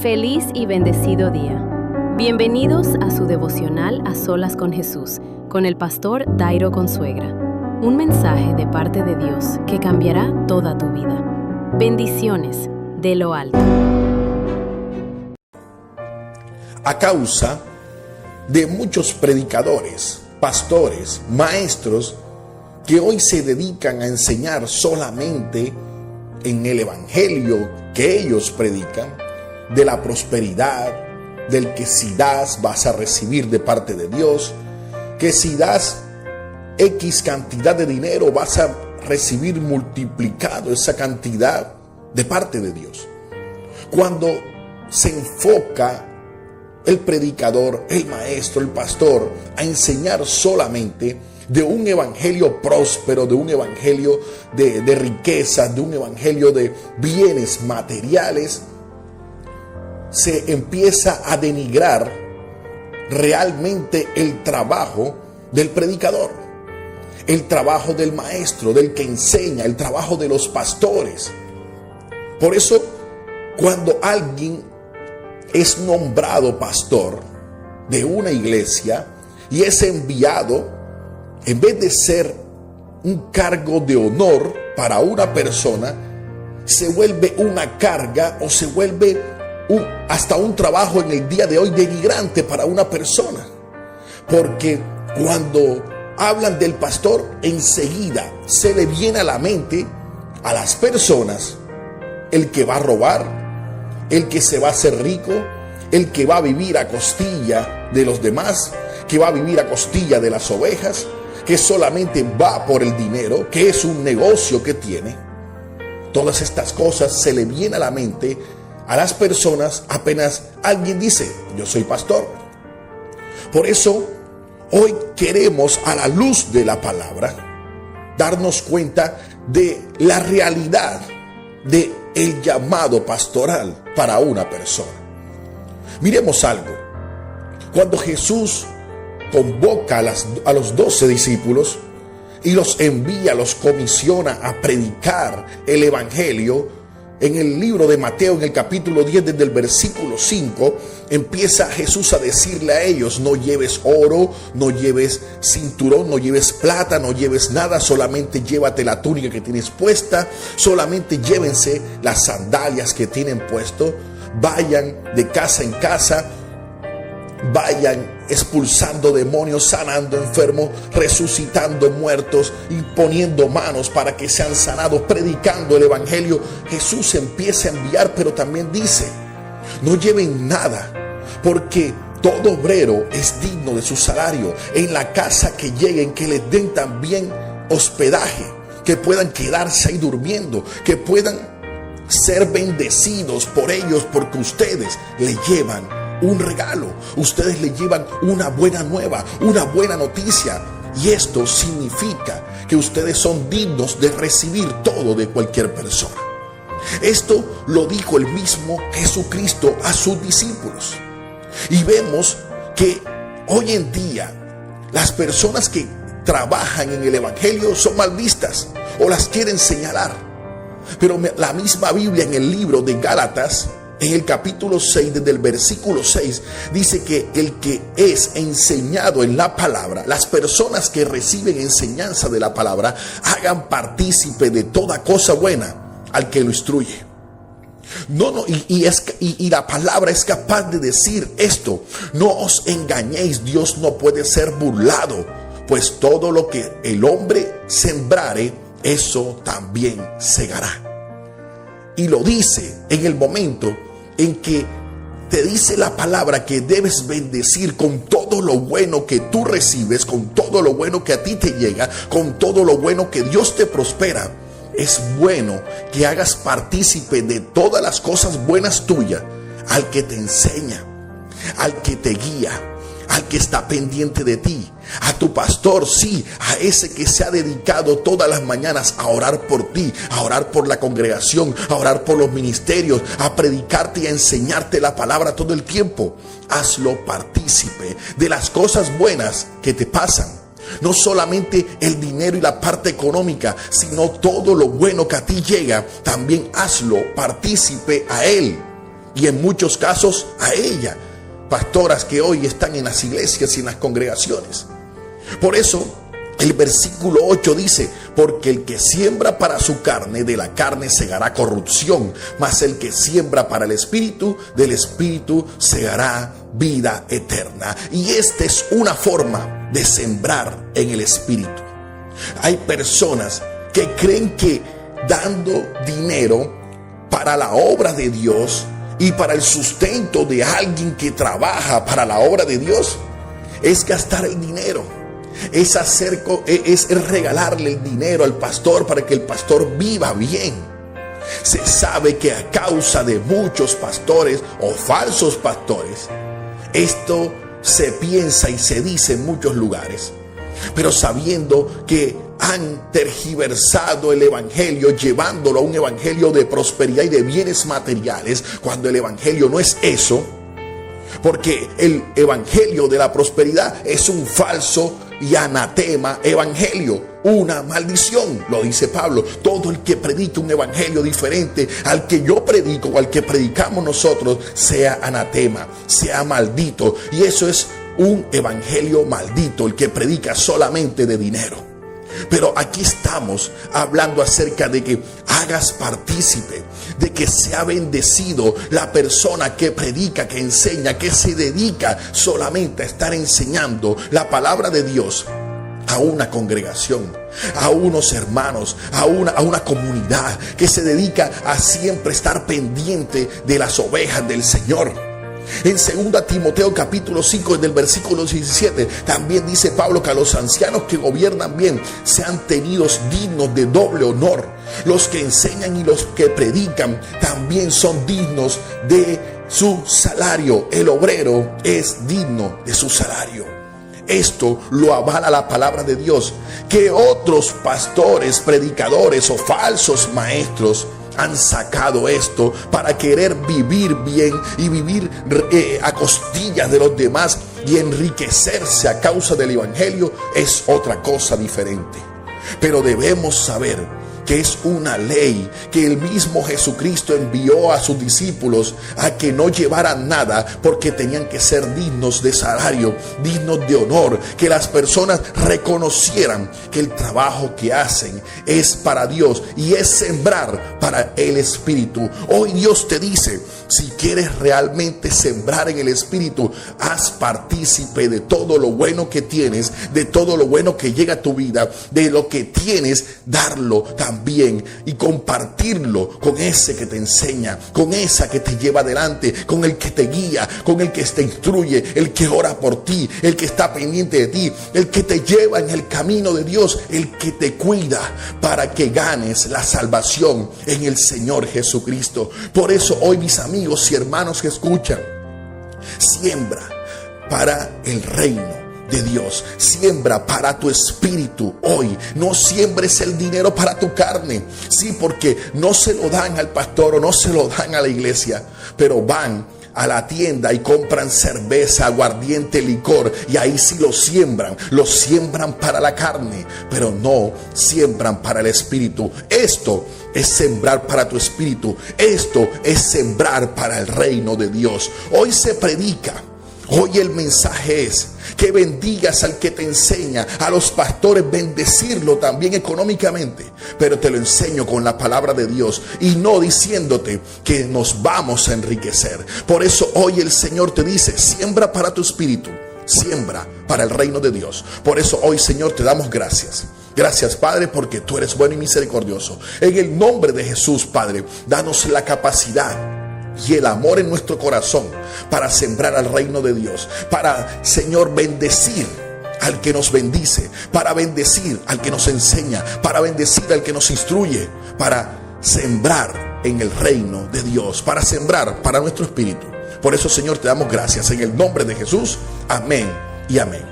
Feliz y bendecido día. Bienvenidos a su devocional A Solas con Jesús, con el pastor Dairo Consuegra. Un mensaje de parte de Dios que cambiará toda tu vida. Bendiciones de lo alto. A causa de muchos predicadores, pastores, maestros que hoy se dedican a enseñar solamente en el evangelio que ellos predican, de la prosperidad, del que si das vas a recibir de parte de Dios, que si das X cantidad de dinero vas a recibir multiplicado esa cantidad de parte de Dios. Cuando se enfoca el predicador, el maestro, el pastor a enseñar solamente de un evangelio próspero, de un evangelio de riquezas, de un evangelio de bienes materiales, se empieza a denigrar realmente el trabajo del predicador, el trabajo del maestro, del que enseña, el trabajo de los pastores. Por eso, cuando alguien es nombrado pastor de una iglesia y es enviado, en vez de ser un cargo de honor para una persona, se vuelve una carga o se vuelve hasta un trabajo en el día de hoy denigrante para una persona. Porque cuando hablan del pastor, enseguida se le viene a la mente a las personas el que va a robar, el que se va a hacer rico, el que va a vivir a costilla de los demás, que va a vivir a costilla de las ovejas, que solamente va por el dinero, que es un negocio que tiene. Todas estas cosas se le viene a la mente a las personas apenas alguien dice, yo soy pastor. Por eso, hoy queremos, a la luz de la palabra, darnos cuenta de la realidad de el llamado pastoral para una persona. Miremos algo. Cuando Jesús convoca a los 12 discípulos y los envía, los comisiona a predicar el evangelio, en el libro de Mateo, en el capítulo 10, desde el versículo 5, empieza Jesús a decirle a ellos, no lleves oro, no lleves cinturón, no lleves plata, no lleves nada, solamente llévate la túnica que tienes puesta, solamente llévense las sandalias que tienen puesto, vayan de casa en casa, vayan expulsando demonios, sanando enfermos, resucitando muertos y poniendo manos para que sean sanados, predicando el evangelio. Jesús empieza a enviar, pero también dice, no lleven nada, porque todo obrero es digno de su salario. En la casa que lleguen, que les den también hospedaje, que puedan quedarse ahí durmiendo, que puedan ser bendecidos por ellos, porque ustedes le llevan un regalo, ustedes le llevan una buena nueva, una buena noticia, y esto significa que ustedes son dignos de recibir todo de cualquier persona. Esto lo dijo el mismo Jesucristo a sus discípulos, y vemos que hoy en día las personas que trabajan en el evangelio son mal vistas o las quieren señalar, pero la misma Biblia en el libro de Gálatas, en el capítulo 6, desde el versículo 6, dice que el que es enseñado en la palabra, las personas que reciben enseñanza de la palabra, hagan partícipe de toda cosa buena al que lo instruye. Y la palabra es capaz de decir esto: no os engañéis, Dios no puede ser burlado, pues todo lo que el hombre sembrare, eso también segará. Y lo dice en el momento en que te dice la palabra que debes bendecir con todo lo bueno que tú recibes, con todo lo bueno que a ti te llega, con todo lo bueno que Dios te prospera. Es bueno que hagas partícipe de todas las cosas buenas tuyas al que te enseña, al que te guía, al que está pendiente de ti, a tu pastor, sí, a ese que se ha dedicado todas las mañanas a orar por ti, a orar por la congregación, a orar por los ministerios, a predicarte y a enseñarte la palabra todo el tiempo. Hazlo partícipe de las cosas buenas que te pasan. No solamente el dinero y la parte económica, sino todo lo bueno que a ti llega, también hazlo partícipe a él. y en muchos casos a ella, pastoras que hoy están en las iglesias y en las congregaciones. Por eso el versículo 8 dice: porque el que siembra para su carne, de la carne segará corrupción, mas el que siembra para el espíritu, del espíritu segará vida eterna. Y esta es una forma de sembrar en el espíritu. Hay personas que creen que dando dinero para la obra de Dios y para el sustento de alguien que trabaja para la obra de Dios es gastar el dinero, es regalarle el dinero al pastor para que el pastor viva bien. Se sabe que a causa de muchos pastores o falsos pastores, esto se piensa y se dice en muchos lugares, pero sabiendo que han tergiversado el evangelio, llevándolo a un evangelio de prosperidad y de bienes materiales, cuando el evangelio no es eso, porque el evangelio de la prosperidad es un falso y anatema evangelio, una maldición. Lo dice Pablo: todo el que predica un evangelio diferente al que yo predico o al que predicamos nosotros, sea anatema, sea maldito. Y eso es un evangelio maldito, el que predica solamente de dinero. Pero aquí estamos hablando acerca de que hagas partícipe, de que sea bendecido la persona que predica, que enseña, que se dedica solamente a estar enseñando la palabra de Dios a una congregación, a unos hermanos, a una comunidad que se dedica a siempre estar pendiente de las ovejas del Señor. En 2 Timoteo capítulo 5, en el versículo 17, también dice Pablo que a los ancianos que gobiernan bien sean tenidos dignos de doble honor. Los que enseñan y los que predican también son dignos de su salario. El obrero es digno de su salario. Esto lo avala la palabra de Dios, que otros pastores, predicadores o falsos maestros han sacado esto para querer vivir bien y vivir a costillas de los demás y enriquecerse a causa del evangelio. Es otra cosa diferente. Pero debemos saber que es una ley que el mismo Jesucristo envió a sus discípulos a que no llevaran nada, porque tenían que ser dignos de salario, dignos de honor, que las personas reconocieran que el trabajo que hacen es para Dios y es sembrar para el Espíritu. Hoy Dios te dice: si quieres realmente sembrar en el Espíritu, haz partícipe de todo lo bueno que tienes, de todo lo bueno que llega a tu vida, de lo que tienes, darlo también y compartirlo con ese que te enseña, con esa que te lleva adelante, con el que te guía, con el que te instruye, el que ora por ti, el que está pendiente de ti, el que te lleva en el camino de Dios, el que te cuida para que ganes la salvación en el Señor Jesucristo. Por eso hoy, mis amigos y hermanos que escuchan, siembra para el reino de Dios, siembra para tu espíritu hoy. No siembres el dinero para tu carne, sí, porque no se lo dan al pastor o no se lo dan a la iglesia, pero van a la tienda y compran cerveza, aguardiente, licor, y ahí sí lo siembran para la carne, pero no siembran para el espíritu. Esto es sembrar para tu espíritu, esto es sembrar para el reino de Dios. Hoy se predica, hoy el mensaje es que bendigas al que te enseña, a los pastores bendecirlo también económicamente, pero te lo enseño con la palabra de Dios y no diciéndote que nos vamos a enriquecer. Por eso hoy el Señor te dice: siembra para tu espíritu, siembra para el reino de Dios. Por eso hoy, Señor, te damos gracias. Gracias, Padre, porque tú eres bueno y misericordioso. En el nombre de Jesús, Padre, danos la capacidad y el amor en nuestro corazón para sembrar al reino de Dios, para, Señor, bendecir al que nos bendice, para bendecir al que nos enseña, para bendecir al que nos instruye, para sembrar en el reino de Dios, para sembrar para nuestro espíritu. Por eso, Señor, te damos gracias en el nombre de Jesús. Amén y amén.